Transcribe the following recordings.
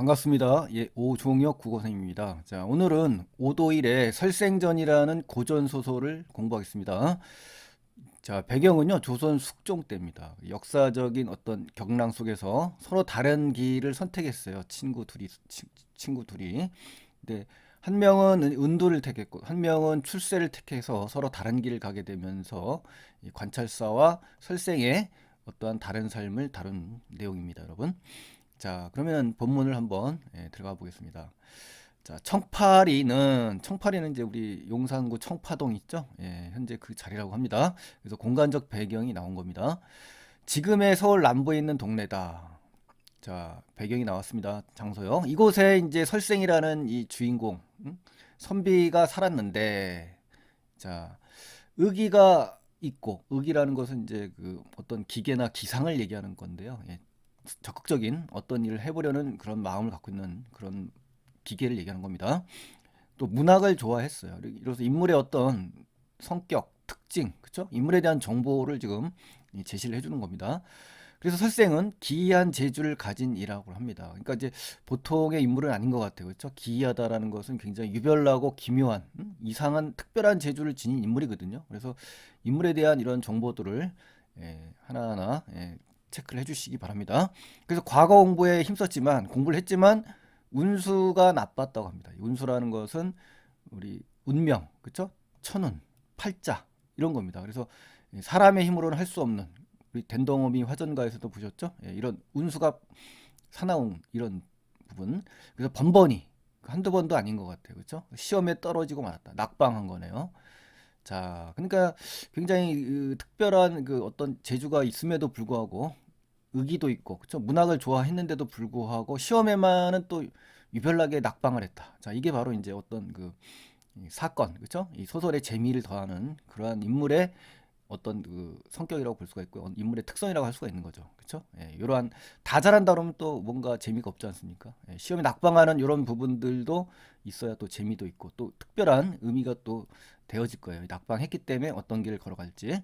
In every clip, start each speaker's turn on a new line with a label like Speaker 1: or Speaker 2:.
Speaker 1: 반갑습니다. 예, 오종혁 국어선생님입니다. 자, 오늘은 오도일의 설생전이라는 고전 소설을 공부하겠습니다. 자, 배경은요, 조선 숙종 때입니다. 역사적인 어떤 경랑 속에서 서로 다른 길을 선택했어요. 친구 둘이. 근데 한 명은 은도를 택했고, 한 명은 출세를 택해서 서로 다른 길을 가게 되면서 이 관찰사와 설생의 어떠한 다른 삶을 다룬 내용입니다, 여러분. 자, 그러면 본문을 한번 들어가 보겠습니다. 자, 청파리는 이제 우리 용산구 청파동 있죠? 예, 현재 그 자리라고 합니다. 그래서 공간적 배경이 나온 겁니다. 지금의 서울 남부에 있는 동네다. 자, 배경이 나왔습니다. 장소요. 이곳에 이제 설생이라는 이 주인공, 선비가 살았는데, 자, 의기가 있고, 의기라는 것은 이제 그 어떤 기계나 기상을 얘기하는 건데요. 예, 적극적인 어떤 일을 해보려는 그런 마음을 갖고 있는 그런 기계를 얘기하는 겁니다. 또 문학을 좋아했어요. 이로써 인물의 어떤 성격, 특징, 그쵸? 인물에 대한 정보를 지금 제시를 해주는 겁니다. 그래서 설생은 기이한 재주를 가진 이라고 합니다. 그러니까 이제 보통의 인물은 아닌 것 같아요. 그렇죠? 기이하다라는 것은 굉장히 유별나고 기묘한, 이상한 특별한 재주를 지닌 인물이거든요. 그래서 인물에 대한 이런 정보들을 하나하나 체크를 해주시기 바랍니다. 그래서 과거 공부에 힘썼지만 공부를 했지만 운수가 나빴다고 합니다. 운수라는 것은 우리 운명, 그렇죠? 천운, 팔자 이런 겁니다. 그래서 사람의 힘으로는 할 수 없는 우리 댄덩어미 화전가에서도 보셨죠? 이런 운수가 사나운 이런 부분. 그래서 번번이 한두 번도 아닌 것 같아요. 그렇죠? 시험에 떨어지고 말았다. 낙방한 거네요. 자, 그러니까 굉장히 특별한 그 어떤 재주가 있음에도 불구하고 의기도 있고, 그쵸? 문학을 좋아했는데도 불구하고 시험에만은 또 유별나게 낙방을 했다. 자, 이게 바로 이제 어떤 그 사건, 그쵸? 이 소설의 재미를 더하는 그러한 인물의 어떤 그 성격이라고 볼 수가 있고요. 인물의 특성이라고 할 수가 있는 거죠. 그쵸? 예, 이러한 다 잘한다 그러면 또 뭔가 재미가 없지 않습니까? 예, 시험에 낙방하는 이런 부분들도 있어야 또 재미도 있고 또 특별한 의미가 또 되어질 거예요. 낙방했기 때문에 어떤 길을 걸어갈지.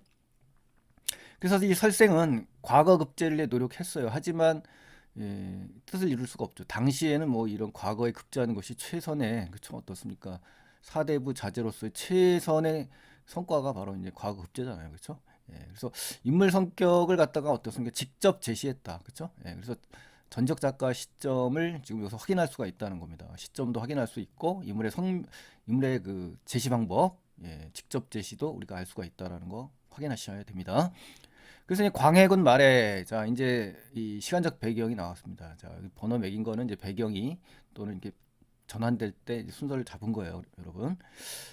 Speaker 1: 그래서 이 설생은 과거 급제를 위해 노력했어요. 하지만 뜻을 이룰 수가 없죠. 당시에는 뭐 이런 과거에 급제하는 것이 최선의, 그쵸, 어떻습니까? 사대부 자제로서의 최선의 성과가 바로 이제 과거 급제잖아요. 그쵸? 예, 그래서 인물 성격을 갖다가 어떻습니까? 직접 제시했다. 그쵸? 예, 그래서 전적 작가 시점을 지금 여기서 확인할 수가 있다는 겁니다. 시점도 확인할 수 있고 인물의 그 제시 방법, 직접 제시도 우리가 알 수가 있다라는 거 확인하셔야 됩니다. 그래서 이 광해군 말에 자 이제 이 시간적 배경이 나왔습니다. 자 번호 매긴 거는 이제 배경이 또는 이렇게 전환될 때 순서를 잡은 거예요, 여러분.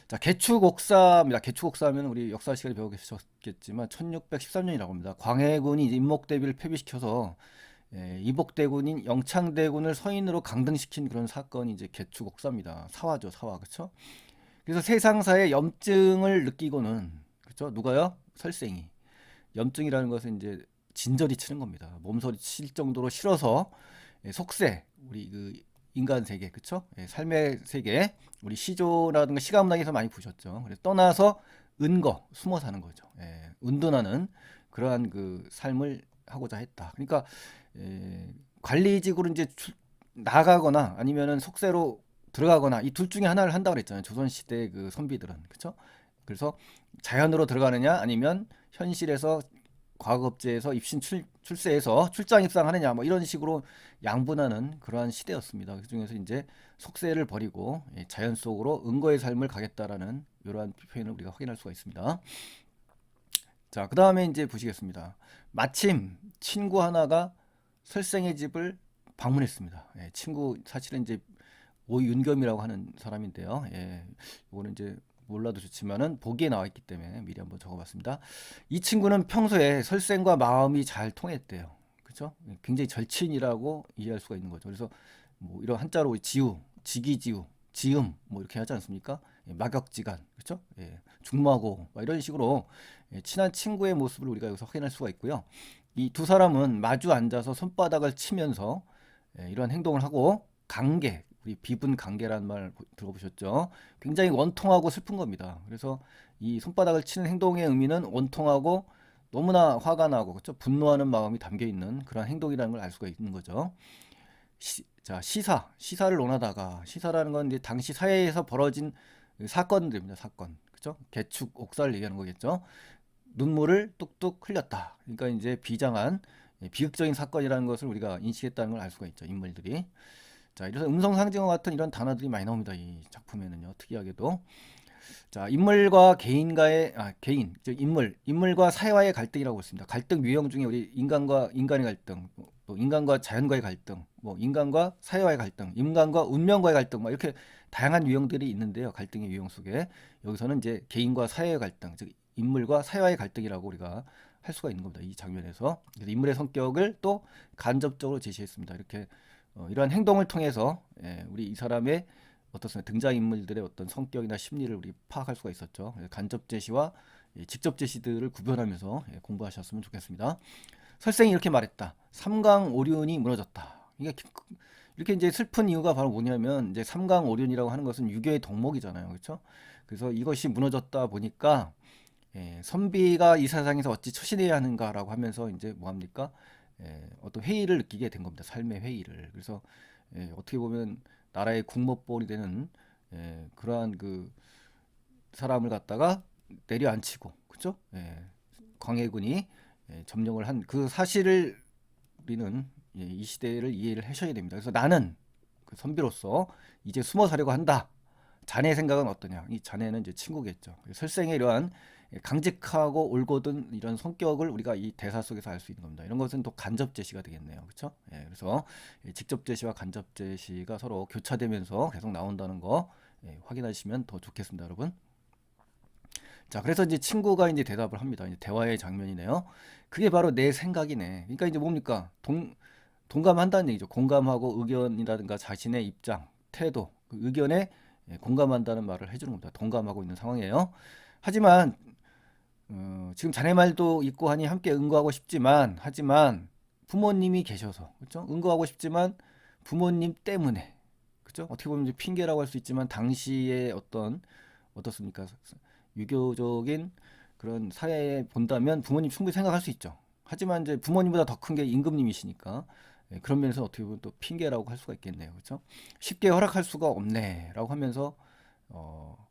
Speaker 1: 자 개축옥사입니다. 개축옥사하면 우리 역사 시간에 배워 계셨겠지만 1613년이라고 합니다. 광해군이 이제 임목대비를 패배시켜서 이복대군인 영창대군을 서인으로 강등시킨 그런 사건이 이제 개축옥사입니다. 사화죠, 사화, 그렇죠? 그래서 세상사의 염증을 느끼고는 그렇죠? 누가요? 설생이. 염증이라는 것은 이제 진저리 치는 겁니다. 몸서리 칠 정도로 싫어서 속세 우리 그 인간 세계 그쵸? 삶의 세계 우리 시조라든가 시가문학에서 많이 보셨죠. 그래서 떠나서 은거 숨어 사는 거죠. 은둔하는 그러한 그 삶을 하고자 했다. 그러니까 관리직으로 이제 나가거나 아니면은 속세로 들어가거나 이 둘 중에 하나를 한다고 그랬잖아요. 조선시대 그 선비들은 그쵸? 그래서 자연으로 들어가느냐 아니면 현실에서 과거업체에서 출세해서 출장 입상하느냐 뭐 이런 식으로 양분하는 그러한 시대였습니다. 그 중에서 이제 속세를 버리고 자연 속으로 은거의 삶을 가겠다라는 이러한 표현을 우리가 확인할 수가 있습니다. 자, 그 다음에 이제 보시겠습니다. 마침 친구 하나가 설생의 집을 방문했습니다. 친구 사실은 이제 오윤겸이라고 하는 사람인데요. 이거는 이제 몰라도 좋지만은 보기에 나와 있기 때문에 미리 한번 적어봤습니다. 이 친구는 평소에 설생과 마음이 잘 통했대요. 그렇죠? 굉장히 절친이라고 이해할 수가 있는 거죠. 그래서 뭐 이런 한자로 지우, 지기지우, 지음 뭐 이렇게 하지 않습니까? 막역지간, 그렇죠? 중마고 이런 식으로 친한 친구의 모습을 우리가 여기서 확인할 수가 있고요. 이 두 사람은 마주 앉아서 손바닥을 치면서 이런 행동을 하고 관계, 우리 비분 관계라는 말 들어보셨죠? 굉장히 원통하고 슬픈 겁니다. 그래서 이 손바닥을 치는 행동의 의미는 원통하고 너무나 화가 나고 그렇죠? 분노하는 마음이 담겨 있는 그런 행동이라는 걸 알 수가 있는 거죠. 시사를 논하다가 시사라는 건 이제 당시 사회에서 벌어진 그 사건들입니다. 사건. 그죠? 개축, 옥사를 얘기하는 거겠죠. 눈물을 뚝뚝 흘렸다. 그러니까 이제 비장한 비극적인 사건이라는 것을 우리가 인식했다는 걸 알 수가 있죠. 인물들이. 자, 이래서 음성 상징어 같은 이런 단어들이 많이 나옵니다. 이 작품에는요. 특이하게도. 자, 인물과 개인과의 개인, 즉 인물과 사회와의 갈등이라고 있습니다. 갈등 유형 중에 우리 인간과 인간의 갈등, 또 인간과 자연과의 갈등, 뭐 인간과 사회와의 갈등, 인간과 운명과의 갈등, 막 이렇게 다양한 유형들이 있는데요. 갈등의 유형 속에 여기서는 이제 개인과 사회의 갈등, 즉 인물과 사회와의 갈등이라고 우리가 할 수가 있는 겁니다. 이 장면에서. 그래서 인물의 성격을 또 간접적으로 제시했습니다. 이렇게 이러한 행동을 통해서 우리 이 사람의 어떻습니까? 등장인물들의 어떤 성격이나 심리를 우리 파악할 수가 있었죠. 간접 제시와 직접 제시들을 구별하면서 공부하셨으면 좋겠습니다. 설생이 이렇게 말했다. 삼강오륜이 무너졌다. 이게 이렇게 이제 슬픈 이유가 바로 뭐냐면 이제 삼강오륜이라고 하는 것은 유교의 덕목이잖아요. 그렇죠? 그래서 이것이 무너졌다 보니까 선비가 이 세상에서 어찌 처신해야 하는가라고 하면서 이제 뭐 합니까? 어떤 회의를 느끼게 된 겁니다. 삶의 회의를. 그래서 어떻게 보면 나라의 국모뻘이 되는 그러한 그 사람을 갖다가 내려앉히고 그죠? 광해군이 점령을 한 그 사실을 우리는 이 시대를 이해를 하셔야 됩니다. 그래서 나는 그 선비로서 이제 숨어 사려고 한다. 자네 생각은 어떠냐? 이 자네는 이제 친구겠죠. 설생의 이러한 강직하고 올곧은 이런 성격을 우리가 이 대사 속에서 알 수 있는 겁니다. 이런 것은 또 간접 제시가 되겠네요. 그렇죠? 그래서 직접 제시와 간접 제시가 서로 교차되면서 계속 나온다는 거 확인하시면 더 좋겠습니다, 여러분. 자, 그래서 이제 친구가 이제 대답을 합니다. 이제 대화의 장면이네요. 그게 바로 내 생각이네. 그러니까 이제 뭡니까? 동감한다는 얘기죠. 공감하고 의견이라든가 자신의 입장, 태도, 그 의견에 공감한다는 말을 해주는 겁니다. 동감하고 있는 상황이에요. 하지만 지금 자네 말도 있고 하니 함께 응거하고 싶지만 하지만 부모님이 계셔서 그렇죠? 응거하고 싶지만 부모님 때문에 그렇죠? 어떻게 보면 이제 핑계라고 할 수 있지만 당시에 어떤 어떻습니까? 유교적인 그런 사회에 본다면 부모님 충분히 생각할 수 있죠. 하지만 이제 부모님보다 더 큰 게 임금님이시니까 그런 면에서 어떻게 보면 또 핑계라고 할 수가 있겠네요. 그렇죠? 쉽게 허락할 수가 없네라고 하면서 어,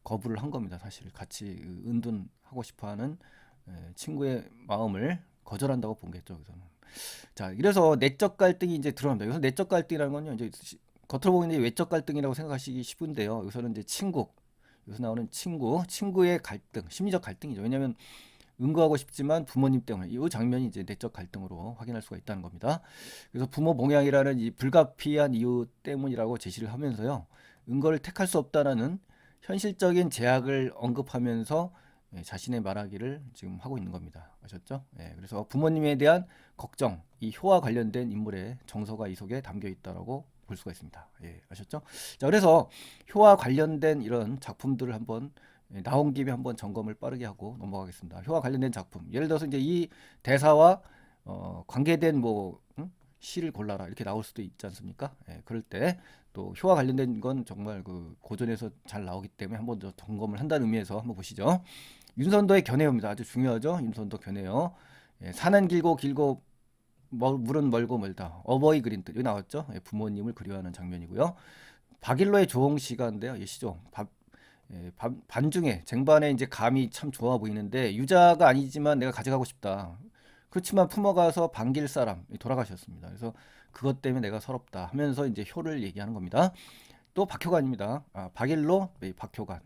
Speaker 1: 거부를 한 겁니다. 사실 같이 은둔하고 싶어하는 친구의 마음을 거절한다고 본 거겠죠. 그래서는 자, 이래서 내적 갈등이 이제 드러납니다. 여기서 내적 갈등이라는 건요, 이제 겉으로 보이는 외적 갈등이라고 생각하시기 쉽은데요. 여기서는 이제 여기서 나오는 친구의 갈등, 심리적 갈등이죠. 왜냐하면 응거하고 싶지만 부모님 때문에 이 장면이 이제 내적 갈등으로 확인할 수가 있다는 겁니다. 그래서 부모 봉양이라는 이 불가피한 이유 때문이라고 제시를 하면서요, 응거를 택할 수 없다라는 현실적인 제약을 언급하면서 자신의 말하기를 지금 하고 있는 겁니다. 아셨죠? 그래서 부모님에 대한 걱정, 이 효와 관련된 인물의 정서가 이 속에 담겨 있다라고 볼 수가 있습니다. 아셨죠? 자, 그래서 효와 관련된 이런 작품들을 한번 나온 김에 한번 점검을 빠르게 하고 넘어가겠습니다. 효와 관련된 작품. 예를 들어서 이제 이 대사와 관계된 뭐 시를 골라라 이렇게 나올 수도 있지 않습니까? 그럴 때 또 효와 관련된 건 정말 그 고전에서 잘 나오기 때문에 한번 더 점검을 한다는 의미에서 한번 보시죠. 윤선도의 견해어입니다. 아주 중요하죠. 윤선도 견해어. 산은 길고 물은 멀고 멀다. 어버이 그린 뜻 여기 나왔죠. 부모님을 그리워하는 장면이고요. 박일로의 조홍시가인데요. 시죠. 반중에 쟁반에 이제 감이 참 좋아 보이는데 유자가 아니지만 내가 가져가고 싶다. 그렇지만 품어가서 반길 사람 돌아가셨습니다. 그래서 그것 때문에 내가 서럽다 하면서 이제 효를 얘기하는 겁니다. 또 박효관입니다. 박일로, 박효관.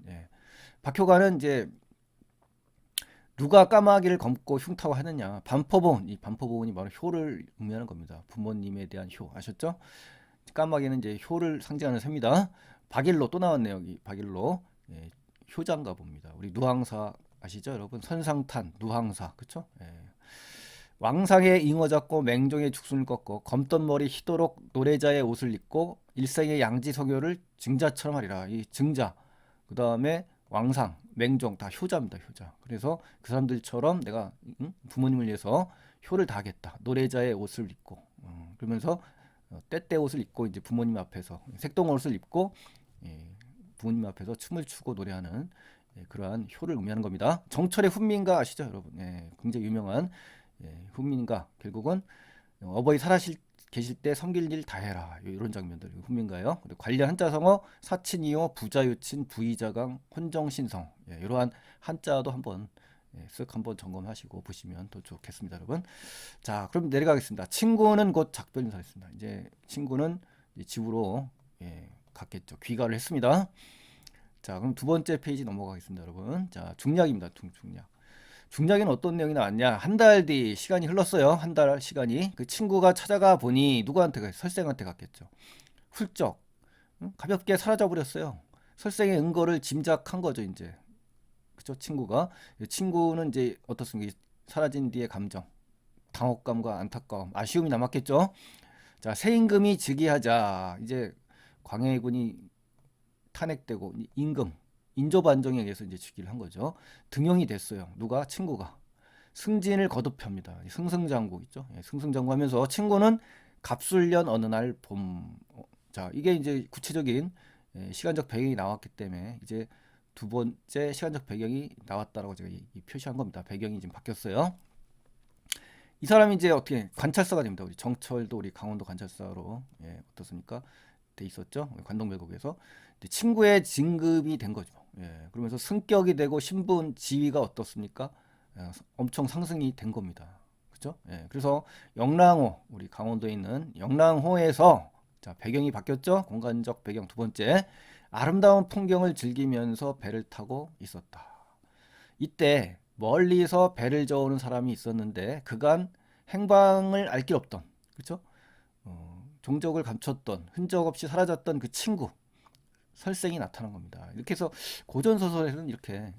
Speaker 1: 박효관은 이제 누가 까마귀를 검고 흉타고 하느냐. 이 반포보온이 바로 효를 의미하는 겁니다. 부모님에 대한 효 아셨죠? 까마귀는 이제 효를 상징하는 셈입니다. 박일로 또 나왔네요. 여기 박일로. 효자인가 봅니다. 우리 누항사 아시죠, 여러분? 선상탄 누항사 그쵸? 왕상의 잉어 잡고 맹종의 죽순을 꺾고 검던 머리 희도록 노래자의 옷을 입고 일생의 양지성효를 증자처럼 하리라. 이 증자 그 다음에 왕상 맹종 다 효자입니다. 효자. 그래서 그 사람들처럼 내가 부모님을 위해서 효를 다하겠다. 노래자의 옷을 입고 그러면서 때때 옷을 입고 이제 부모님 앞에서 색동 옷을 입고 부모님 앞에서 춤을 추고 노래하는 그러한 효를 의미하는 겁니다. 정철의 훈민가 아시죠, 여러분? 굉장히 유명한 훈민가. 결국은 어버이 살아계실 계실 때 섬길 일 다 해라. 이런 장면들 훈민가요. 관련 한자성어 사친이요 부자유친 부의자강 혼정신성 이러한 한자도 한번 쓱 한번 점검하시고 보시면 더 좋겠습니다, 여러분. 자, 그럼 내려가겠습니다. 친구는 곧 작별 인사했습니다. 이제 친구는 이제 집으로 갔겠죠. 귀가를 했습니다. 자, 그럼 두 번째 페이지 넘어가겠습니다, 여러분. 자, 중략입니다. 중략. 중략에는 어떤 내용이 나왔냐? 한 달 뒤 시간이 흘렀어요. 한 달 시간이. 그 친구가 찾아가 보니 누구한테 설생한테 갔겠죠. 훌쩍 가볍게 사라져 버렸어요. 설생의 은거를 짐작한 거죠, 이제. 그죠? 친구는 이제 어떻습니까? 사라진 뒤의 감정, 당혹감과 안타까움, 아쉬움이 남았겠죠. 자, 세임금이 즉위하자 이제 광해군이 탄핵되고 임금 인조반정에 의해서 이제 즉위를 한 거죠. 등용이 됐어요. 누가? 친구가. 승진을 거듭합니다. 승승장구 있죠. 승승장구 하면서 친구는 갑술년 어느 날 봄. 자, 이게 이제 구체적인 시간적 배경이 나왔기 때문에 이제 두 번째 시간적 배경이 나왔다라고 제가 표시한 겁니다. 배경이 지금 바뀌었어요. 이 사람이 이제 어떻게 관찰사가 됩니다. 우리 정철도 우리 강원도 관찰사로 어떻습니까? 돼 있었죠. 관동별곡에서 친구의 진급이 된 거죠. 그러면서 승격이 되고 신분 지위가 어떻습니까? 엄청 상승이 된 겁니다. 그렇죠? 그래서 영랑호 우리 강원도에 있는 영랑호에서 자, 배경이 바뀌었죠. 공간적 배경 두 번째 아름다운 풍경을 즐기면서 배를 타고 있었다. 이때 멀리서 배를 저으는 사람이 있었는데 그간 행방을 알 길 없던 그렇죠? 종적을 감췄던 흔적 없이 사라졌던 그 친구 설생이 나타난 겁니다. 이렇게 해서 고전 소설에서는 이렇게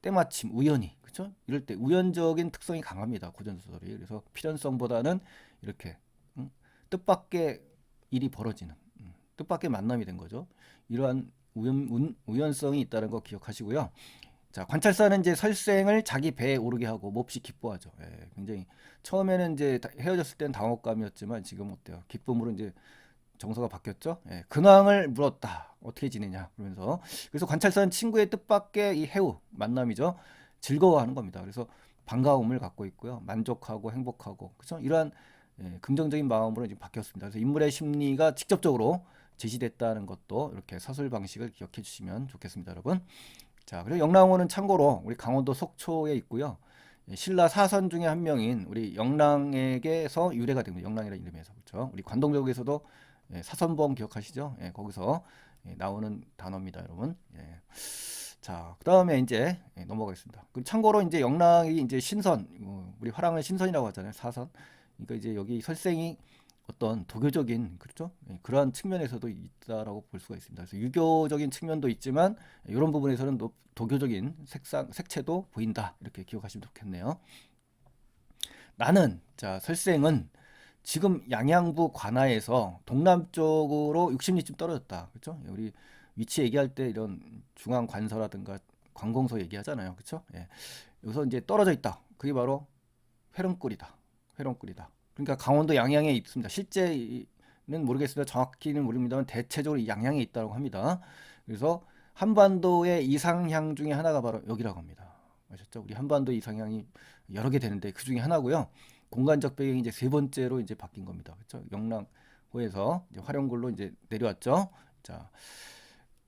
Speaker 1: 때마침 우연히 그렇죠? 이럴 때 우연적인 특성이 강합니다. 고전 소설이. 그래서 필연성보다는 이렇게 뜻밖의 일이 벌어지는 뜻밖의 만남이 된 거죠. 이러한 우연성이 있다는 거 기억하시고요. 자, 관찰사는 이제 설생을 자기 배에 오르게 하고 몹시 기뻐하죠. 굉장히 처음에는 이제 헤어졌을 때는 당혹감이었지만 지금 어때요? 기쁨으로 이제 정서가 바뀌었죠. 근황을 물었다. 어떻게 지내냐? 그러면서 그래서 관찰사는 친구의 뜻밖의 이 해우 만남이죠. 즐거워하는 겁니다. 그래서 반가움을 갖고 있고요. 만족하고 행복하고 그렇죠? 이러한 긍정적인 마음으로 지금 바뀌었습니다. 그래서 인물의 심리가 직접적으로 제시됐다는 것도 이렇게 서술 방식을 기억해 주시면 좋겠습니다, 여러분. 자, 그리고 영랑호는 참고로 우리 강원도 속초에 있고요. 신라 사선 중에 한 명인 우리 영랑에게서 유래가 됩니다. 영랑이라는 이름에서 그렇죠. 우리 관동역에서도 사선봉 기억하시죠? 거기서 나오는 단어입니다, 여러분. 자, 그다음에 이제 넘어가겠습니다. 그리고 참고로 이제 영랑이 이제 신선, 우리 화랑을 신선이라고 하잖아요. 사선. 그러니까 이제 여기 설생이 어떤 도교적인 그렇죠? 그러한 측면에서도 있다라고 볼 수가 있습니다. 그래서 유교적인 측면도 있지만 이런 부분에서는 도교적인 색채도 보인다. 이렇게 기억하시면 좋겠네요. 나는 자 설생은 지금 양양부 관하에서 동남쪽으로 60리쯤 떨어졌다. 그렇죠? 우리 위치 얘기할 때 이런 중앙 관서라든가 관공서 얘기하잖아요. 그렇죠? 여기서 이제 떨어져 있다. 그게 바로 회령골이다. 회령골이다. 그러니까 강원도 양양에 있습니다. 실제는 모르겠습니다. 정확히는 모릅니다만 대체적으로 양양에 있다고 합니다. 그래서 한반도의 이상향 중에 하나가 바로 여기라고 합니다. 아셨죠? 우리 한반도 이상향이 여러 개 되는데 그 중에 하나고요. 공간적 배경이 이제 세 번째로 이제 바뀐 겁니다. 그렇죠? 영랑호에서 이제 화령굴로 이제 내려왔죠. 자,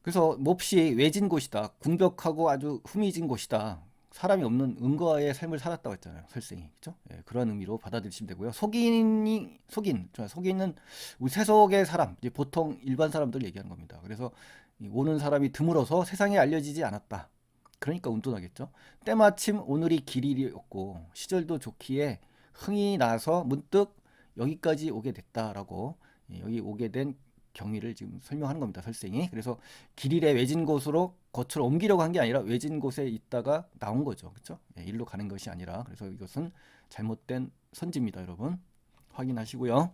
Speaker 1: 그래서 몹시 외진 곳이다. 궁벽하고 아주 후미진 곳이다. 사람이 없는 은거의 삶을 살았다고 했잖아요. 설생이. 그죠? 그런 의미로 받아들이시면 되고요. 속인은 우리 세속의 사람, 이제 보통 일반 사람들 얘기하는 겁니다. 그래서 오는 사람이 드물어서 세상에 알려지지 않았다. 그러니까 운둔하겠죠. 때마침 오늘이 길일이었고 시절도 좋기에 흥이 나서 문득 여기까지 오게 됐다라고 여기 오게 된 경위를 지금 설명하는 겁니다. 설생이. 그래서 길일의 외진 곳으로 거처를 옮기려고 한 게 아니라 외진 곳에 있다가 나온 거죠. 그렇죠? 일로 가는 것이 아니라. 그래서 이것은 잘못된 선지입니다, 여러분. 확인하시고요.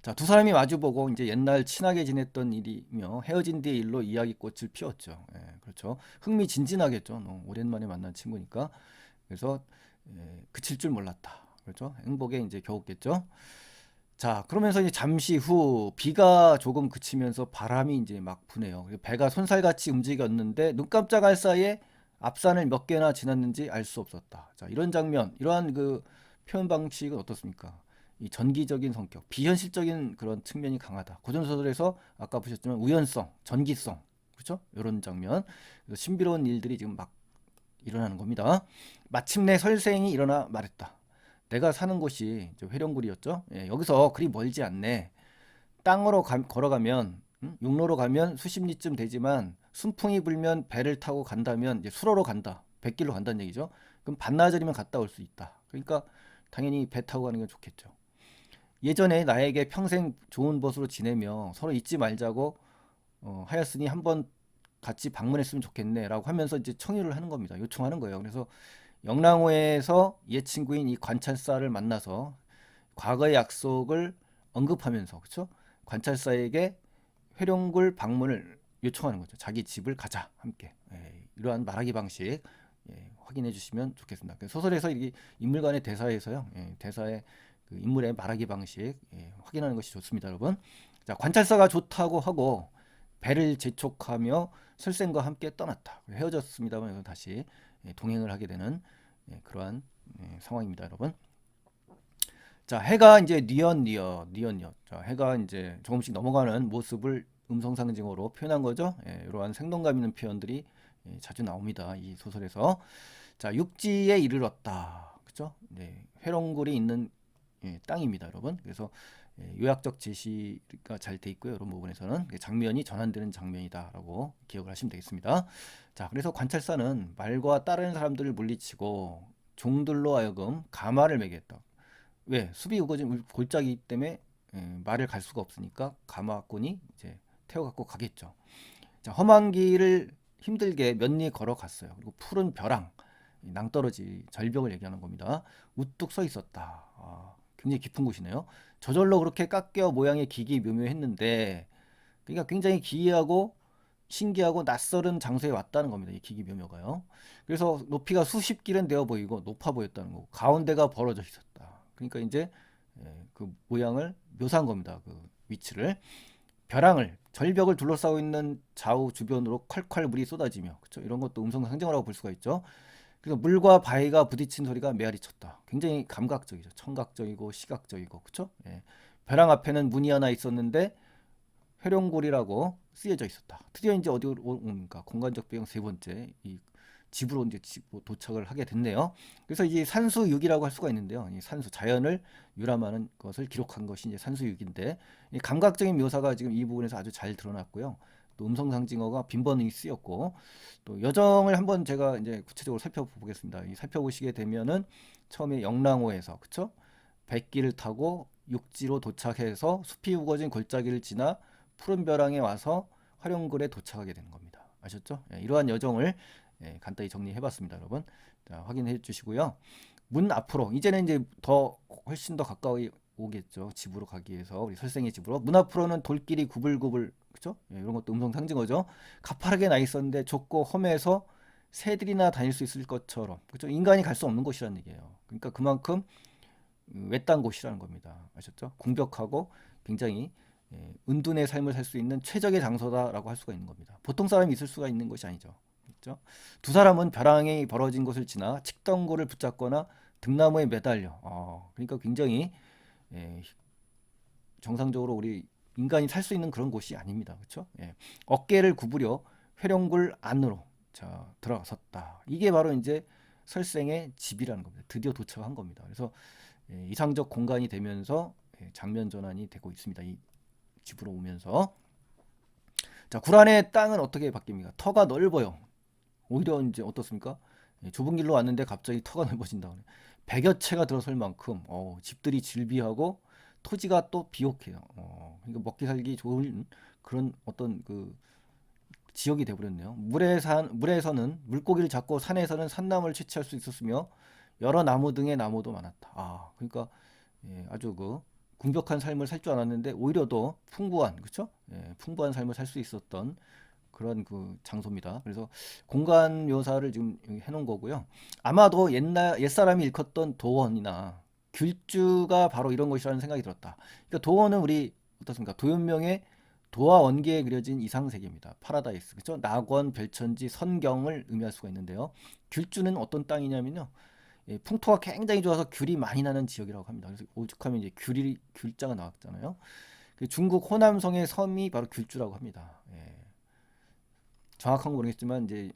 Speaker 1: 자, 두 사람이 마주보고 이제 옛날 친하게 지냈던 일이며 헤어진 뒤의 일로 이야기꽃을 피웠죠. 그렇죠. 흥미진진하겠죠. 너무 오랜만에 만난 친구니까. 그래서 그칠 줄 몰랐다. 그렇죠. 행복에 이제 겨웠겠죠. 자, 그러면서 이제 잠시 후 비가 조금 그치면서 바람이 이제 막 부네요. 배가 손살같이 움직였는데 눈 깜짝할 사이에 앞산을 몇 개나 지났는지 알 수 없었다. 자, 이런 장면, 이러한 그 표현 방식은 어떻습니까? 이 전기적인 성격, 비현실적인 그런 측면이 강하다. 고전소설에서 아까 보셨지만 우연성, 전기성, 그렇죠? 이런 장면, 그래서 신비로운 일들이 지금 막 일어나는 겁니다. 마침내 설생이 일어나 말했다. 내가 사는 곳이 회령굴이었죠. 예, 여기서 그리 멀지 않네. 땅으로 걸어가면 육로로 가면 수십 리쯤 되지만 순풍이 불면 배를 타고 간다면 이제 수로로 간다. 100길로 간다는 얘기죠. 그럼 반나절이면 갔다 올 수 있다. 그러니까 당연히 배 타고 가는 게 좋겠죠. 예전에 나에게 평생 좋은 벗으로 지내며 서로 잊지 말자고 하였으니 한번 같이 방문했으면 좋겠네라고 하면서 이제 청유를 하는 겁니다. 요청하는 거예요. 그래서 영랑호에서 옛 친구인 이 관찰사를 만나서 과거의 약속을 언급하면서 그렇죠? 관찰사에게 회룡굴 방문을 요청하는 거죠. 자기 집을 가자 함께. 예, 이러한 말하기 방식 확인해 주시면 좋겠습니다. 소설에서 이 인물 간의 대사에서요. 대사의 그 인물의 말하기 방식 확인하는 것이 좋습니다, 여러분. 자, 관찰사가 좋다고 하고 배를 재촉하며 설생과 함께 떠났다. 헤어졌습니다만 다시 동행을 하게 되는 그러한 상황입니다, 여러분. 자, 해가 이제 니언니어. 자, 해가 이제 조금씩 넘어가는 모습을 음성 상징어로 표현한 거죠. 이러한 생동감 있는 표현들이 자주 나옵니다. 이 소설에서. 자, 육지에 이르렀다. 그죠? 네, 회롱굴이 있는 땅입니다, 여러분. 그래서 요약적 제시가 잘 돼 있고요. 이런 부분에서는 장면이 전환되는 장면이다라고 기억을 하시면 되겠습니다. 자, 그래서 관찰사는 말과 따르는 사람들을 물리치고 종들로 하여금 가마를 매게 했다. 왜? 수비 우거진 골짜기 때문에 말을 갈 수가 없으니까 가마꾼이 이제 태워갖고 가겠죠. 자, 험한 길을 힘들게 몇 리 걸어갔어요. 그리고 푸른 벼랑, 낭떠러지, 절벽을 얘기하는 겁니다. 우뚝 서 있었다. 굉장히 깊은 곳이네요. 저절로 그렇게 깎여 모양의 기기묘묘했는데, 그러니까 굉장히 기이하고 신기하고 낯설은 장소에 왔다는 겁니다. 이 기기묘묘가요. 그래서 높이가 수십 길은 되어 보이고 높아 보였다는 거고 가운데가 벌어져 있었다. 그러니까 이제 그 모양을 묘사한 겁니다. 그 위치를. 벼랑을 절벽을 둘러싸고 있는 좌우 주변으로 콸콸 물이 쏟아지며 그렇죠? 이런 것도 음성 상징어라고 볼 수가 있죠. 그래서 물과 바위가 부딪힌 소리가 메아리 쳤다. 굉장히 감각적이죠. 청각적이고 시각적이고 그렇죠? 벼랑 앞에는 문이 하나 있었는데 회룡골이라고 쓰여져 있었다. 드디어 이제 어디로 옵니까? 공간적 배경 세 번째 이 집으로 이제 도착을 하게 됐네요. 그래서 이제 산수육이라고 할 수가 있는데요. 이 산수 자연을 유람하는 것을 기록한 것이 이제 산수육인데 이 감각적인 묘사가 지금 이 부분에서 아주 잘 드러났고요. 또 음성 상징어가 빈번히 쓰였고 또 여정을 한번 제가 이제 구체적으로 살펴보겠습니다. 이 살펴보시게 되면은 처음에 영랑호에서 그쵸? 백기를 타고 육지로 도착해서 숲이 우거진 골짜기를 지나 푸른 벼랑에 와서 화룡굴에 도착하게 되는 겁니다. 아셨죠? 이러한 여정을 간단히 정리해봤습니다, 여러분. 자, 확인해 주시고요. 문 앞으로 이제는 이제 더 훨씬 더 가까이 오겠죠. 집으로 가기 위해서 우리 설생의 집으로 문 앞으로는 돌길이 구불구불 그죠? 이런 것도 음성 상징어죠. 가파르게 나 있었는데 좁고 험해서 새들이나 다닐 수 있을 것처럼 그죠? 인간이 갈 수 없는 곳이라는 얘기예요. 그러니까 그만큼 외딴 곳이라는 겁니다. 아셨죠? 공벽하고 굉장히 은둔의 삶을 살 수 있는 최적의 장소다라고 할 수가 있는 겁니다. 보통 사람이 있을 수가 있는 것이 아니죠. 그렇죠? 두 사람은 벼랑이 벌어진 곳을 지나 칡덩굴을 붙잡거나 등나무에 매달려. 그러니까 굉장히 예, 정상적으로 우리 인간이 살 수 있는 그런 곳이 아닙니다. 그렇죠? 어깨를 구부려 회룡굴 안으로 자 들어섰다. 이게 바로 이제 설생의 집이라는 겁니다. 드디어 도착한 겁니다. 그래서 이상적 공간이 되면서 장면 전환이 되고 있습니다. 이 집으로 오면서 자 구란의 땅은 어떻게 바뀝니까? 터가 넓어요. 오히려 이제 어떻습니까? 좁은 길로 왔는데 갑자기 터가 넓어진다. 100여 채가 들어설 만큼 집들이 질비하고 토지가 또 비옥해요. 그러니까 먹기 살기 좋은 그런 어떤 그 지역이 되어버렸네요. 물에서는 물고기를 잡고 산에서는 산나물을 채취할 수 있었으며 여러 나무 등의 나무도 많았다. 그러니까 아주 그 궁벽한 삶을 살 줄 알았는데 오히려 더 풍부한 그렇죠? 풍부한 삶을 살 수 있었던 그런 그 장소입니다. 그래서 공간 묘사를 지금 해놓은 거고요. 아마도 옛사람이 일컫던 도원이나 귤주가 바로 이런 것이라는 생각이 들었다. 그러니까 도원은 우리 어떻습니까? 도연명의 도와 원기에 그려진 이상세계입니다. 파라다이스, 그렇죠? 낙원, 별천지, 선경을 의미할 수가 있는데요. 귤주는 어떤 땅이냐면요. 풍토가 굉장히 좋아서 귤이 많이 나는 지역이라고 합니다. 그래서 오죽하면 이제 귤자가 나왔잖아요. 중국 호남성의 섬이 바로 귤주라고 합니다. 정확한 건 모르겠지만 이제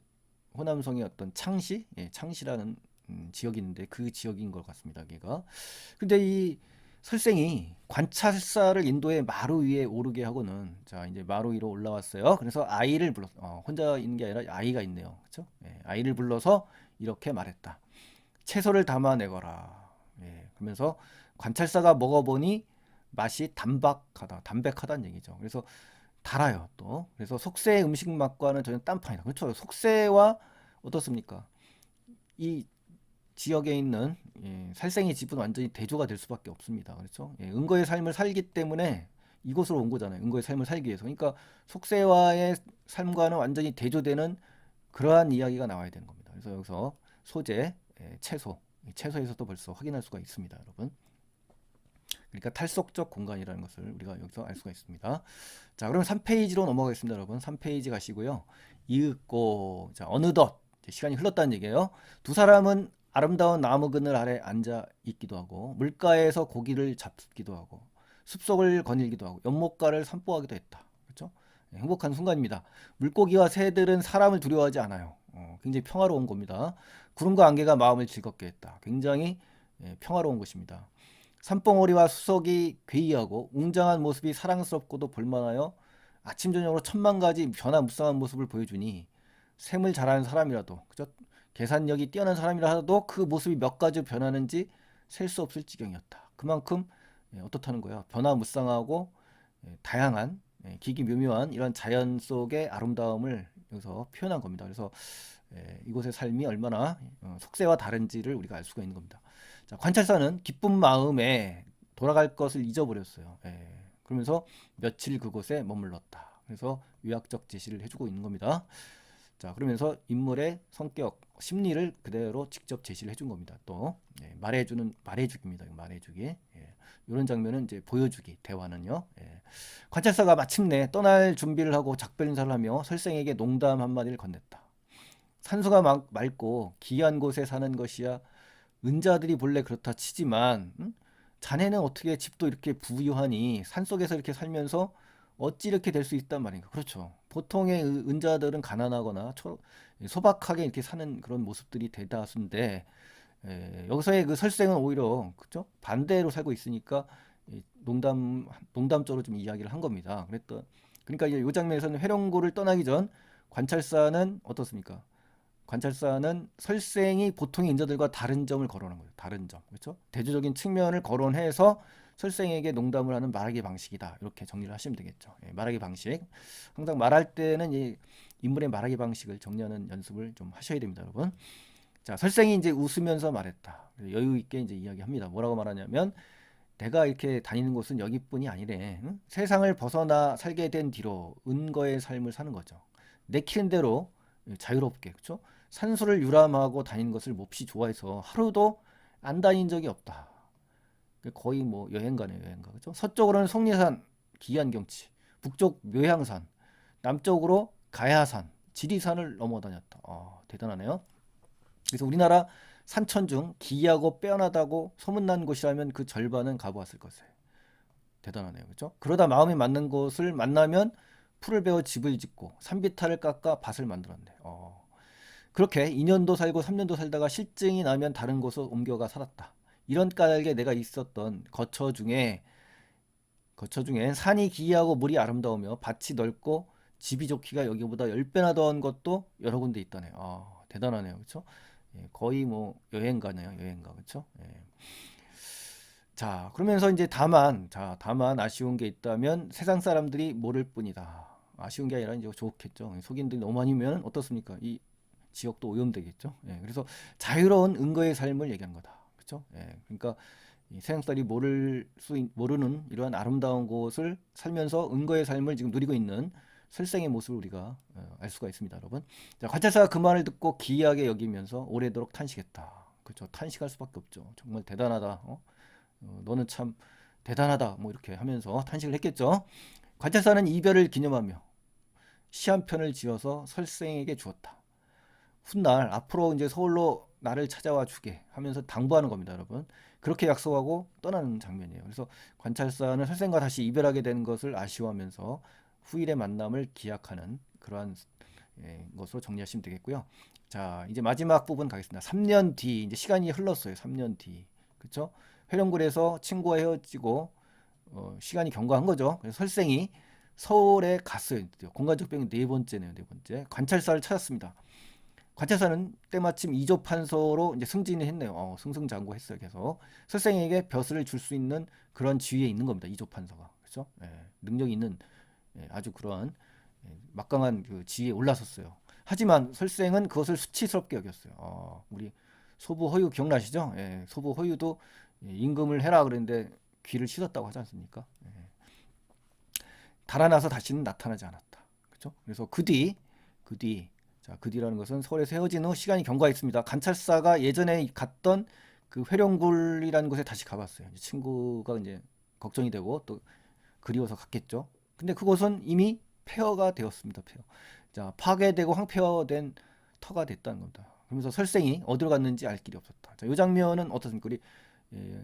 Speaker 1: 호남성의 어떤 창시, 창시라는 지역이 있는데 그 지역인 것 같습니다. 여기가. 근데 이 설생이 관찰사를 인도해 마루 위에 오르게 하고는 자 이제 마루 위로 올라왔어요. 그래서 아이를 불렀어. 혼자 있는 게 아니라 아이가 있네요. 그렇죠? 아이를 불러서 이렇게 말했다. 채소를 담아내거라. 그러면서 관찰사가 먹어보니 맛이 담백하다는 얘기죠. 그래서 달아요 또. 그래서 속세의 음식 맛과는 전혀 딴판이다. 그렇죠? 속세와 어떻습니까? 이 지역에 있는 살생의 집은 완전히 대조가 될 수밖에 없습니다. 그렇죠? 은거의 삶을 살기 때문에 이곳으로 온 거잖아요. 은거의 삶을 살기 위해서. 그러니까 속세와의 삶과는 완전히 대조되는 그러한 이야기가 나와야 되는 겁니다. 그래서 여기서 소재, 채소, 채소에서도 벌써 확인할 수가 있습니다, 여러분. 그러니까 탈속적 공간이라는 것을 우리가 여기서 알 수가 있습니다. 자, 그럼 3페이지로 넘어가겠습니다, 여러분. 3페이지 가시고요. 이윽고, 자, 어느덧 시간이 흘렀다는 얘기예요. 두 사람은 아름다운 나무 그늘 아래 앉아 있기도 하고 물가에서 고기를 잡기도 하고 숲속을 거닐기도 하고 연못가를 산보하기도 했다. 그렇죠? 행복한 순간입니다. 물고기와 새들은 사람을 두려워하지 않아요. 굉장히 평화로운 겁니다. 구름과 안개가 마음을 즐겁게 했다. 굉장히 평화로운 곳입니다. 산봉우리와 수석이 괴이하고 웅장한 모습이 사랑스럽고도 볼만하여 아침 저녁으로 천만 가지 변화무쌍한 모습을 보여주니 셈을 잘하는 사람이라도 그죠? 계산력이 뛰어난 사람이라 하더라도 그 모습이 몇 가지 변하는지 셀 수 없을 지경이었다. 그만큼 어떻다는 거야? 변화무쌍하고 다양한 기기묘묘한 이런 자연 속의 아름다움을 여기서 표현한 겁니다. 그래서 이곳의 삶이 얼마나 속세와 다른지를 우리가 알 수가 있는 겁니다. 자, 관찰사는 기쁜 마음에 돌아갈 것을 잊어버렸어요. 그러면서 며칠 그곳에 머물렀다. 그래서 요약적 제시를 해주고 있는 겁니다. 자, 그러면서 인물의 성격, 심리를 그대로 직접 제시를 해준 겁니다. 또 말해주기입니다. 말해주기. 이런 장면은 이제 보여주기, 대화는요. 관찰사가 마침내 떠날 준비를 하고 작별 인사를 하며 설생에게 농담 한마디를 건넸다. 산소가 맑고 기이한 곳에 사는 것이야 은자들이 본래 그렇다 치지만 자네는 어떻게 집도 이렇게 부유하니 산속에서 이렇게 살면서 어찌 이렇게 될 수 있단 말인가. 그렇죠. 보통의 은자들은 가난하거나 소박하게 이렇게 사는 그런 모습들이 대다수인데 여기서의 그 설생은 오히려 그죠? 반대로 살고 있으니까 농담적으로 좀 이야기를 한 겁니다. 그러니까 이 장면에서는 회령고를 떠나기 전 관찰사는 어떻습니까? 관찰사는 설생이 보통의 인자들과 다른 점을 거론한 거예요. 다른 점. 그렇죠? 대조적인 측면을 거론해서 설생에게 농담을 하는 말하기 방식이다. 이렇게 정리를 하시면 되겠죠. 말하기 방식. 항상 말할 때는 이 인물의 말하기 방식을 정리하는 연습을 좀 하셔야 됩니다, 여러분. 자, 설생이 이제 웃으면서 말했다. 여유 있게 이제 이야기합니다. 뭐라고 말하냐면 내가 이렇게 다니는 곳은 여기뿐이 아니래. 응? 세상을 벗어나 살게 된 뒤로 은거의 삶을 사는 거죠. 내키는 대로 자유롭게, 그렇죠? 산소를 유람하고 다니는 것을 몹시 좋아해서 하루도 안 다닌 적이 없다. 거의 뭐 여행가네요, 여행가. 그렇죠? 서쪽으로는 속리산, 기이한 경치, 북쪽 묘향산, 남쪽으로 가야산, 지리산을 넘어 다녔다. 대단하네요. 그래서 우리나라 산천 중 기이하고 빼어나다고 소문난 곳이라면 그 절반은 가보았을 것이에요. 대단하네요. 그렇죠? 그러다 마음에 맞는 곳을 만나면 풀을 베어 집을 짓고 산비탈을 깎아 밭을 만들었네. 그렇게 2년도 살고 3년도 살다가 실증이 나면 다른 곳으로 옮겨가 살았다. 이런 까닭에 내가 있었던 거처 중엔 산이 기이하고 물이 아름다우며 밭이 넓고 집이 좋기가 여기보다 10배나 더한 것도 여러 군데 있다네. 대단하네요. 그렇죠? 거의 뭐 여행가네요. 여행가. 그렇죠? 자, 그러면서 이제 다만 아쉬운 게 있다면 세상 사람들이 모를 뿐이다. 아쉬운 게 아니라 이제 좋겠죠. 속인들이 너무 많으면 어떻습니까? 이 지역도 오염되겠죠. 그래서 자유로운 은거의 삶을 얘기한 거다. 그렇죠? 그러니까 이 세상 사람들이 모르는 이러한 아름다운 곳을 살면서 은거의 삶을 지금 누리고 있는 설생의 모습을 우리가 알 수가 있습니다, 여러분. 자, 관찰사가 그 말을 듣고 기이하게 여기면서 오래도록 탄식했다. 그렇죠? 탄식할 수밖에 없죠. 정말 대단하다. 너는 참 대단하다. 뭐 이렇게 하면서 탄식을 했겠죠. 관찰사는 이별을 기념하며 시 한 편을 지어서 설생에게 주었다. 훗날 앞으로 이제 서울로 나를 찾아와 주게 하면서 당부하는 겁니다, 여러분. 그렇게 약속하고 떠나는 장면이에요. 그래서 관찰사는 설생과 다시 이별하게 된 것을 아쉬워하면서 후일의 만남을 기약하는 그러한 것으로 정리하시면 되겠고요. 자, 이제 마지막 부분 가겠습니다. 3년 뒤, 이제 시간이 흘렀어요. 3년 뒤. 그쵸? 회령굴에서 친구와 헤어지고, 시간이 경과한 거죠. 그래서 설생이 서울에 갔어요. 공간적 병이 네 번째네요. 네 번째. 관찰사를 찾았습니다. 관찰사는 때마침 이조 판서로 이제 승진을 했네요. 승승장구했어요. 계속 설생에게 벼슬을 줄 수 있는 그런 지위에 있는 겁니다. 이조 판서가. 그렇죠? 능력이 있는 아주 그러한 막강한 그 지위에 올라섰어요. 하지만 설생은 그것을 수치스럽게 여겼어요. 우리 소부 허유 기억나시죠? 소부 허유도 임금을 해라 그랬는데 귀를 씻었다고 하지 않습니까? 달아나서 다시는 나타나지 않았다. 그렇죠? 그래서 그 뒤라는 것은 서울에서 헤어진 후 시간이 경과했습니다. 관찰사가 예전에 갔던 그 회령굴이라는 곳에 다시 가봤어요. 친구가 이제 걱정이 되고 또 그리워서 갔겠죠. 근데 그곳은 이미 폐허가 되었습니다. 폐허. 자, 파괴되고 황폐화된 터가 됐다는 겁니다. 그러면서 설생이 어디로 갔는지 알 길이 없었다. 자, 이 장면은 어떻습니까? 우리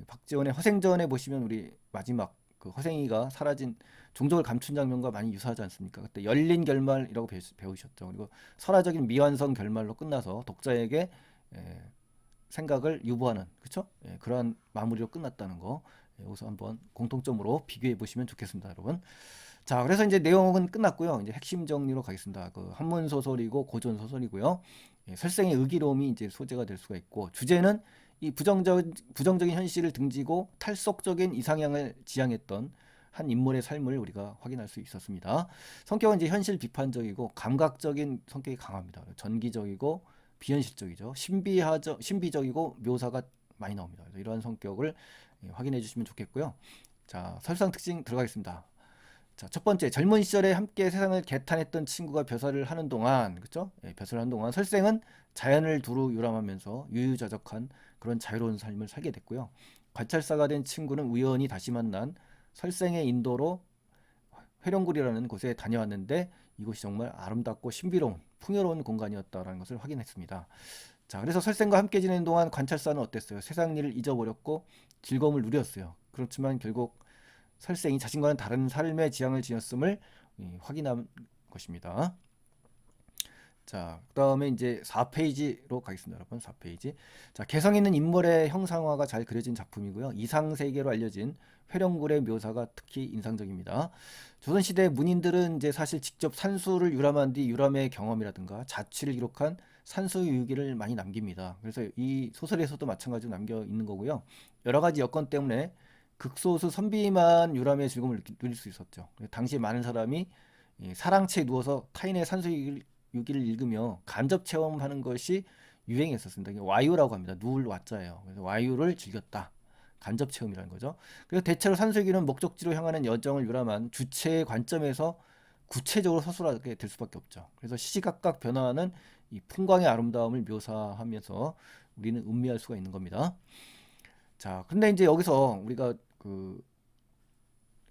Speaker 1: 박지원의 허생전에 보시면 우리 마지막 그 허생이가 사라진 종족을 감춘 장면과 많이 유사하지 않습니까? 그때 열린 결말이라고 배우셨죠. 그리고 설화적인 미완성 결말로 끝나서 독자에게 생각을 유보하는, 그렇죠? 그러한 마무리로 끝났다는 거 여기서 한번 공통점으로 비교해 보시면 좋겠습니다, 여러분. 자, 그래서 이제 내용은 끝났고요. 이제 핵심 정리로 가겠습니다. 그 한문 소설이고 고전 소설이고요. 설생의 의기로움이 이제 소재가 될 수가 있고, 주제는 이 부정적인 현실을 등지고 탈속적인 이상향을 지향했던 한 인물의 삶을 우리가 확인할 수 있었습니다. 성격은 이제 현실 비판적이고 감각적인 성격이 강합니다. 전기적이고 비현실적이죠. 신비적이고 묘사가 많이 나옵니다. 그래서 이러한 성격을 확인해 주시면 좋겠고요. 자, 설상 특징 들어가겠습니다. 자, 첫 번째, 젊은 시절에 함께 세상을 개탄했던 친구가 벼슬을 하는 동안, 그렇죠? 벼슬을 하는 동안 설생은 자연을 두루 유람하면서 유유자적한 그런 자유로운 삶을 살게 됐고요. 관찰사가 된 친구는 우연히 다시 만난 설생의 인도로 회령굴이라는 곳에 다녀왔는데 이곳이 정말 아름답고 신비로운 풍요로운 공간이었다라는 것을 확인했습니다. 자, 그래서 설생과 함께 지내는 동안 관찰사는 어땠어요? 세상 일을 잊어버렸고 즐거움을 누렸어요. 그렇지만 결국 설생이 자신과는 다른 삶의 지향을 지녔음을 확인한 것입니다. 자, 그다음에 이제 4페이지로 가겠습니다, 여러분. 4페이지. 자, 개성 있는 인물의 형상화가 잘 그려진 작품이고요. 이상 세계로 알려진 회령굴의 묘사가 특히 인상적입니다. 조선시대 문인들은 이제 사실 직접 산수를 유람한 뒤 유람의 경험이라든가 자취를 기록한 산수 유기를 많이 남깁니다. 그래서 이 소설에서도 마찬가지로 남겨 있는 거고요. 여러 가지 여건 때문에 극소수 선비만 유람의 즐거움을 누릴 수 있었죠. 당시 많은 사람이 사랑채에 누워서 타인의 산수 유기를 읽으며 간접 체험하는 것이 유행했었습니다. 이게 와유라고 합니다. 누울 와자예요. 그래서 와유를 즐겼다. 간접 체험이라는 거죠. 그래서 대체로 산수유기는 목적지로 향하는 여정을 유람한 주체의 관점에서 구체적으로 서술하게 될 수밖에 없죠. 그래서 시시각각 변화하는 이 풍광의 아름다움을 묘사하면서 우리는 음미할 수가 있는 겁니다. 자, 근데 이제 여기서 우리가 그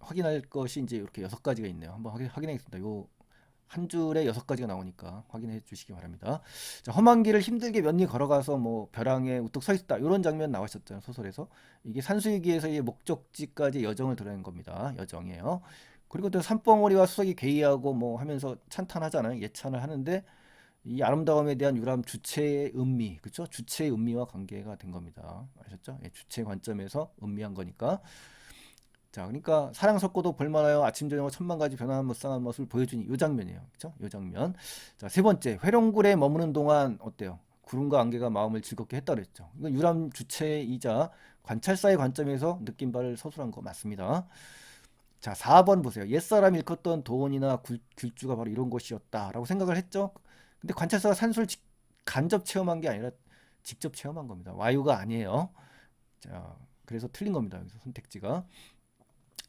Speaker 1: 확인할 것이 이제 이렇게 6가지가 있네요. 한번 확인하겠습니다. 요 한 줄에 6가지가 나오니까 확인해 주시기 바랍니다. 자, 험한 길을 힘들게 몇 리 걸어가서 뭐 벼랑에 우뚝 서 있다. 이런 장면 나오셨잖아요. 소설에서. 이게 산수유기에서의 목적지까지 여정을 드러낸 겁니다. 여정이에요. 그리고 또 산봉우리와 수석이 괴이하고 뭐 하면서 찬탄하잖아요. 예찬을 하는데 이 아름다움에 대한 유람 주체의 음미, 그렇죠? 주체의 음미와 관계가 된 겁니다. 아셨죠? 주체 관점에서 음미한 거니까. 자, 그러니까 사랑스럽고도 볼만하여 아침 저녁 천만 가지 변화한 무쌍한 모습을 보여주니 이 장면이에요. 그렇죠? 이 장면. 자, 세 번째, 회령굴에 머무는 동안 어때요? 구름과 안개가 마음을 즐겁게 했다 그랬죠. 이건 유람 주체이자 관찰사의 관점에서 느낀 바를 서술한 거 맞습니다. 자, 4번 보세요. 옛사람 일컫던 도원이나 굴주가 바로 이런 곳이었다라고 생각을 했죠. 근데 관찰사가 산수를 간접 체험한 게 아니라 직접 체험한 겁니다. 와유가 아니에요. 자, 그래서 틀린 겁니다. 여기서 선택지가.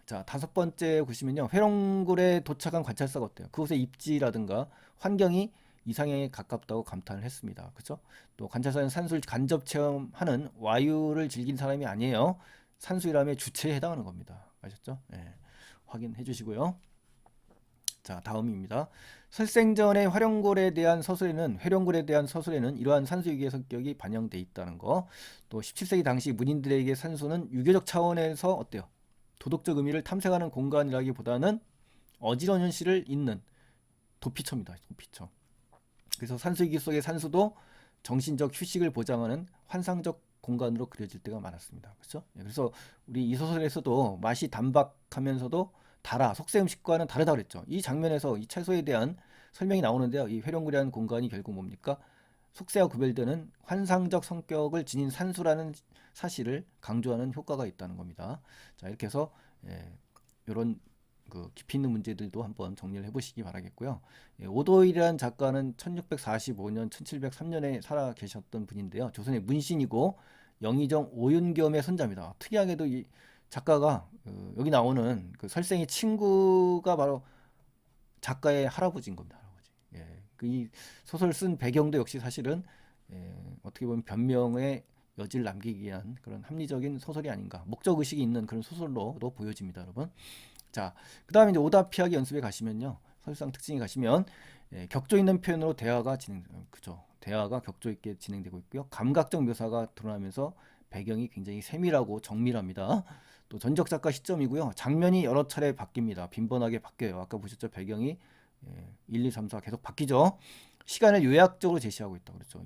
Speaker 1: 자, 5번째 보시면요. 회령굴에 도착한 관찰사가 어때요? 그곳의 입지라든가 환경이 이상향에 가깝다고 감탄을 했습니다. 그렇죠? 또 관찰사는 산수를 간접 체험하는 와유를 즐긴 사람이 아니에요. 산수유람의 주체에 해당하는 겁니다. 아셨죠? 확인해 주시고요. 자, 다음입니다. 설생전의 회령골에 대한 서술에는 이러한 산수유기의 성격이 반영돼 있다는 거. 또 17세기 당시 문인들에게 산수는 유교적 차원에서 어때요? 도덕적 의미를 탐색하는 공간이라기보다는 어지러운 현실을 잇는 도피처입니다. 도피처. 그래서 산수유기 속의 산수도 정신적 휴식을 보장하는 환상적 공간으로 그려질 때가 많았습니다. 그렇죠? 그래서 우리 이 소설에서도 맛이 담박하면서도 달아 속세 음식과는 다르다 그랬죠. 이 장면에서 이 채소에 대한 설명이 나오는데요. 이 회령구라는 공간이 결국 뭡니까? 속세와 구별되는 환상적 성격을 지닌 산수라는 사실을 강조하는 효과가 있다는 겁니다. 자, 이렇게 해서 이런 그 깊이 있는 문제들도 한번 정리를 해보시기 바라겠고요. 오도일이라는 작가는 1645년, 1703년에 살아 계셨던 분인데요. 조선의 문신이고 영의정 오윤겸의 손자입니다. 특이하게도 이 작가가 여기 나오는 그 설생의 친구가 바로 작가의 할아버지인 겁니다. 할아버지. 이 소설 쓴 배경도 역시 사실은 어떻게 보면 변명의 여지를 남기기 위한 그런 합리적인 소설이 아닌가, 목적 의식이 있는 그런 소설로도 보여집니다, 여러분. 자, 그 다음에 이제 오답 피하기 연습에 가시면요, 설상 특징에 가시면 격조 있는 표현으로 대화가 그죠? 대화가 격조 있게 진행되고 있고요. 감각적 묘사가 드러나면서 배경이 굉장히 세밀하고 정밀합니다. 또 전적 작가 시점이고요. 장면이 여러 차례 바뀝니다. 빈번하게 바뀌어요. 아까 보셨죠? 배경이 1, 2, 3, 4 계속 바뀌죠. 시간을 요약적으로 제시하고 있다. 그렇죠.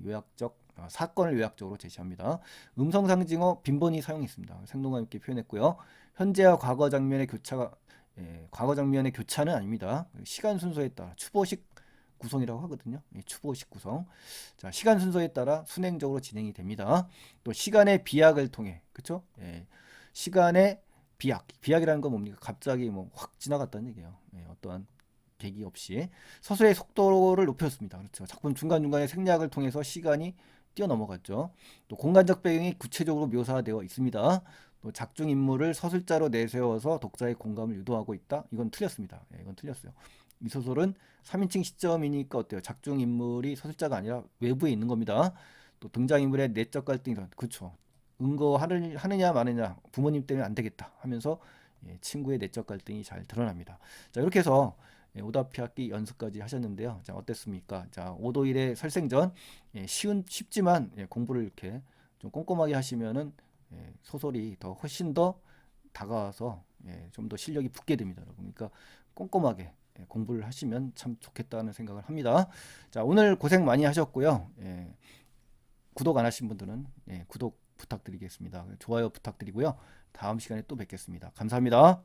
Speaker 1: 사건을 요약적으로 제시합니다. 음성 상징어 빈번히 사용했습니다. 생동감 있게 표현했고요. 현재와 과거 장면의 교차는 아닙니다. 시간 순서에 따라 추보식 구성이라고 하거든요. 추보식 구성. 자, 시간 순서에 따라 순행적으로 진행이 됩니다. 또 시간의 비약을 통해, 그렇죠? 시간의 비약이라는 건 뭡니까? 갑자기 뭐 확 지나갔다는 얘기예요. 어떠한 계기 없이 서술의 속도를 높였습니다. 그렇죠. 작품 중간중간에 생략을 통해서 시간이 뛰어넘어갔죠. 또 공간적 배경이 구체적으로 묘사되어 있습니다. 또 작중 인물을 서술자로 내세워서 독자의 공감을 유도하고 있다. 이건 틀렸습니다. 이건 틀렸어요. 이 소설은 3인칭 시점이니까 어때요? 작중 인물이 서술자가 아니라 외부에 있는 겁니다. 또 등장인물의 내적 갈등이 그렇죠. 하느냐 마느냐, 부모님 때문에 안 되겠다 하면서 친구의 내적 갈등이 잘 드러납니다. 자, 이렇게 해서 오답 피하기 연습까지 하셨는데요. 자, 어땠습니까? 자, 오도일의 설생전, 쉽지만 공부를 이렇게 좀 꼼꼼하게 하시면은 소설이 훨씬 더 다가와서 좀 더 실력이 붙게 됩니다, 여러분. 그러니까 꼼꼼하게 공부를 하시면 참 좋겠다는 생각을 합니다. 자, 오늘 고생 많이 하셨고요. 구독 안 하신 분들은 구독 부탁드리겠습니다. 좋아요 부탁드리고요. 다음 시간에 또 뵙겠습니다. 감사합니다.